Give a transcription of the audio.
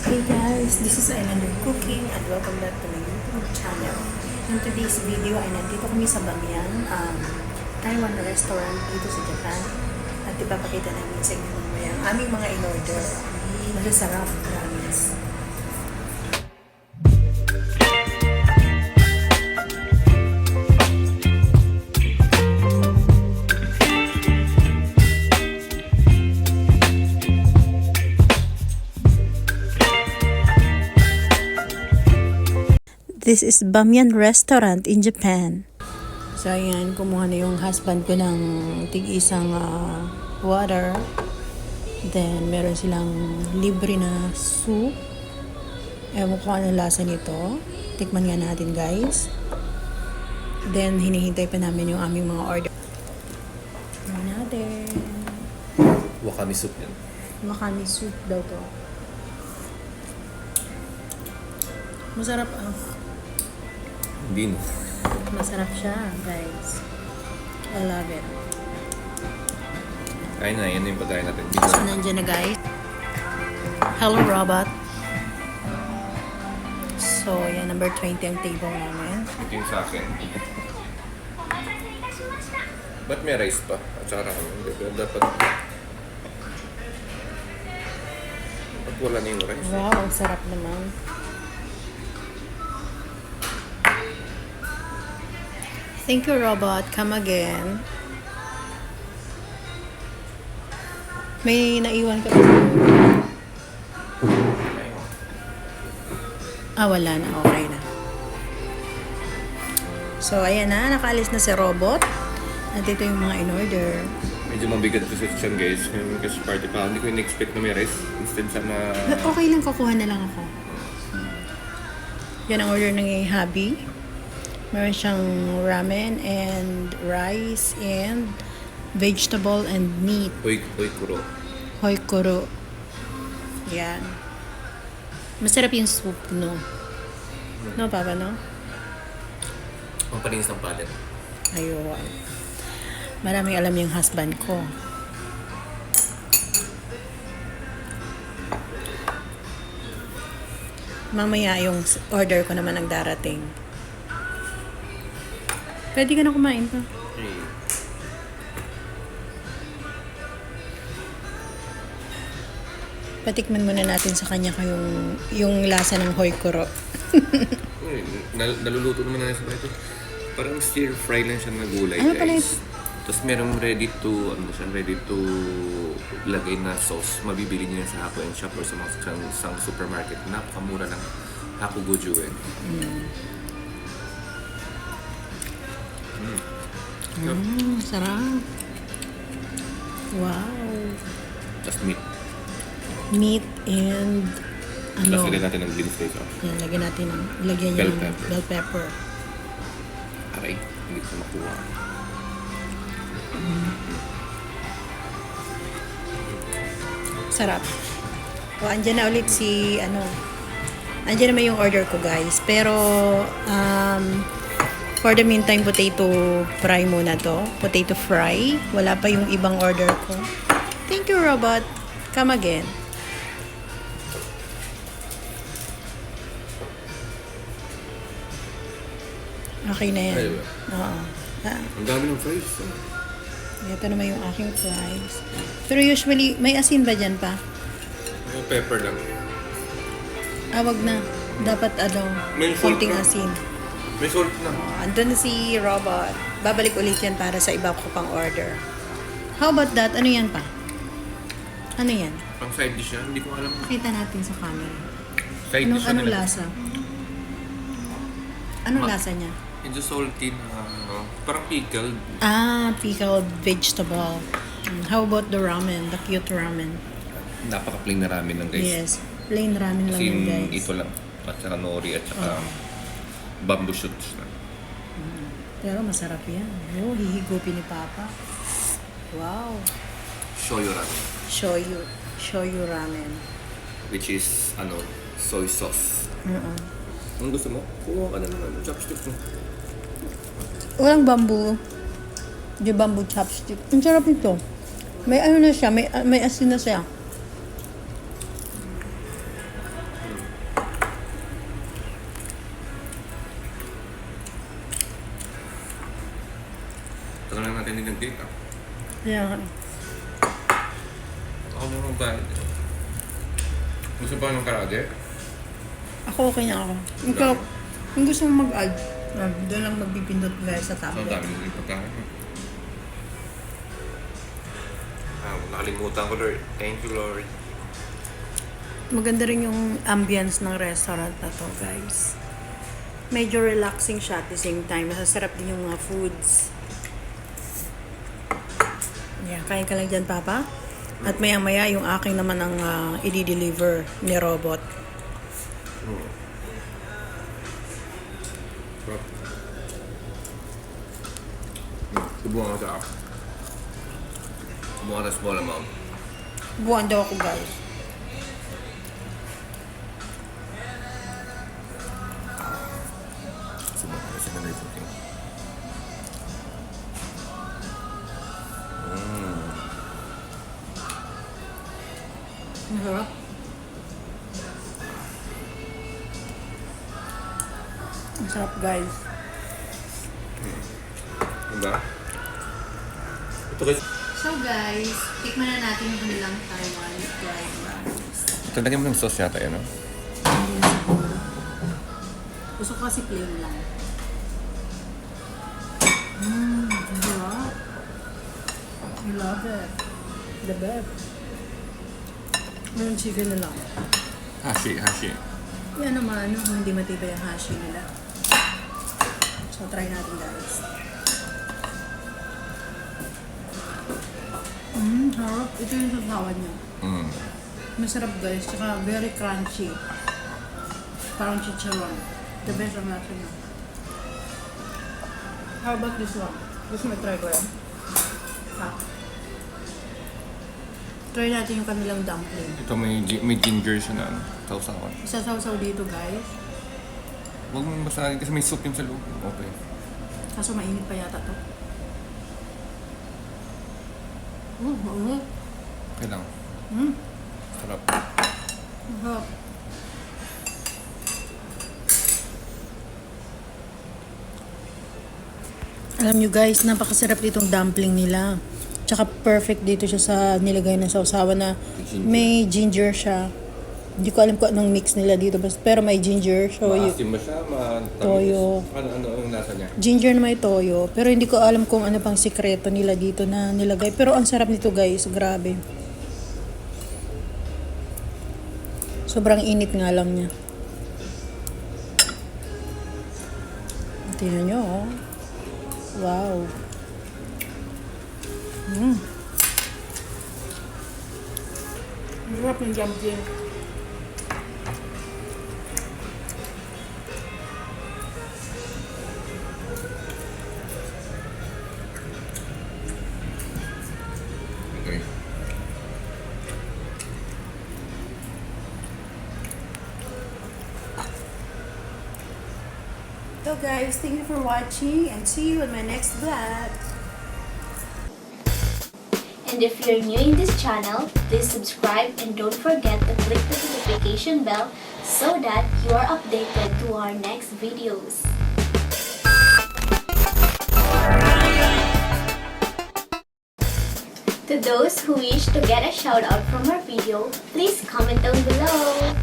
Hey guys, this is Islander Cooking and welcome back to my YouTube channel. In today's video ay nandito kami sa Bamyan, Taiwan restaurant dito sa Japan. At ipapakita namin sa inyo mamaya ang aming mga in-order. Masasarap, promise. This is Bamyan Restaurant in Japan. So, ayan, kumuha na yung husband ko ng tig-isang water. Then, meron silang libre na soup. Ewan ko ano lasa nito. Tikman nga natin, guys. Then, hinihintay pa namin yung aming mga order. Tikman natin. Wakami soup yan. Wakami soup daw to. Masarap Hindi no. Masarap siya, guys. I love it. Kain na, yan na yung pagkain natin. So, nandiyan na, guys. Hello, robot. So, yan, number 20 ang table namin. Ito yung sa akin. Ba't may rice pa? At saka ramen. Dapat... Ba't wala na yung rice? Wow, ang sarap naman. Thank you, robot. Come again. May naiwan ka ba? Wala na. Okay na. So, ayan na. Nakaalis na si robot. At ito yung mga in-order. Medyo mabigat ko sa kitchen guys. Kasi party pa. Hindi ko in-expect na may rice. Instead sana... Okay lang, kukuha na lang ako. Yan ang order ng hubby. Meron siyang ramen and rice and vegetable and meat. Hoy kuro. Hoi kuro. Yan. Masarap yung soup, no? No, Papa, no? Ang paninis ng palat. Ayun. Maraming alam yung husband ko. Mamaya yung order ko naman ang darating. Pwede ka na kumain pa. Hey. Patikman muna natin sa kanya yung lasa ng hoi kuro. Naluluto naman na sa ito. Parang stir fry lang siya na gulay Ano pala guys. Tapos merong ready to lagay na sauce. Mabibili niyo yan sa Hakuin Shop or sa mga isang supermarket. Napakamura lang. Hakugoju eh. Sarap. Wow. Just meat. Meat and Tapos lagyan natin ng green soy sauce. yan, lagyan niya Bell ng pepper. bell pepper. Aray, hindi ko makuha. Sarap. O, andyan na ulit andyan naman yung order ko, guys. Pero, for the meantime, potato fry muna to. Potato fry. Wala pa yung ibang order ko. Thank you, robot. Come again. Okay na yan. Ayun. Oo. Ang dami ng fries. Ito naman yung aking fries. Pero usually, may asin ba dyan pa? May pepper lang. Wag na. Dapat May salt konting na. asin. May salt na. Andun na si Robot. Babalik ulit yan para sa iba ko pang order. How about that? Ano yan pa? Ano yan? Pang side dish yan. Hindi ko alam. Kita natin sa camera. Side dish Anong nila. lasa? Anong lasa niya? Medyo salty na parang pickled. Pickled vegetable. How about the ramen? The cute ramen. Napaka-plain na ramen lang guys. Yes. Plain ramen lang yun, guys. Ito lang. At saka nori at saka bamboo shoots na. Pero masarap yan. Oh, hihigupin ni Papa. Wow. Shoyu ramen. Shoyu ramen. Which is, soy sauce. Ang gusto mo? Kuha ka na ng chopstick mo. Walang bamboo. Di bamboo chopstick. Ang sarap nito. May ano na siya, may asin na siya. natin din nag-date ah. Kaya nga. Ako naman ba? Gusto pa ng karage? Ako okay na ako. Ikaw, kung gusto mo mag-add, doon lang magpipindot guys sa So, ang tablet. dami nila yung pagkain. Nakalimutan ko, Lord. Thank you, Lord. Maganda rin yung ambience ng restaurant na to, guys. Medyo relaxing siya at the same time. Masasarap din yung mga foods. Yeah, kain ka lang dyan, Papa. At maya-maya, yung aking naman ang i-deliver ni Robot. Subukan ko sa Subukan na small amount. Buwan daw ako, guys. Subukan ko sa kanay cooking. Ang sarap. Ang sarap, guys. Diba? Ito guys. So, guys, tikman na natin yung kanilang Taiwan fried rice. Ito lagyan mo ng sauce yata yan, no? Hindi na siguro. Gusto ko kasi plain lang. Sarap. I love it. The best. Meron chicken na lang. Hashi. Yan naman, hindi matibay ang hashi nila. So, try natin, guys. Sarap. Ito yung sasawan niya. Masarap, guys. Tsaka very crunchy. Parang chicharon. The best ang lasa niya. How about this one? Gusto mo try ko yan? Ha? Try natin yung kanilang dumpling. Ito may ginger siya na ano, sausawan. Isasaw-saw dito, guys. Huwag mong basahin kasi may soup yung sa loob. Okay. Kaso mainit pa yata to. Okay lang. Sarap. Sarap. Alam nyo guys, napakasarap ditong dumpling nila. Tsaka perfect dito siya sa nilagay ng sausawan na may ginger siya. Hindi ko alam kung anong mix nila dito. Pero may ginger. Maasim ba siya? Toyo. Ano ang nasa niya? Ginger na may toyo. Pero hindi ko alam kung ano pang sikreto nila dito na nilagay. Pero ang sarap nito guys. Grabe. Sobrang init nga lang niya. Tingnan nyo oh. Wow. Sarap yung dumpling. Okay. So guys, thank you for watching and see you in my next vlog. And if you're new in this channel, please subscribe and don't forget to click the notification bell so that you are updated to our next videos. To those who wish to get a shout out from our video, please comment down below.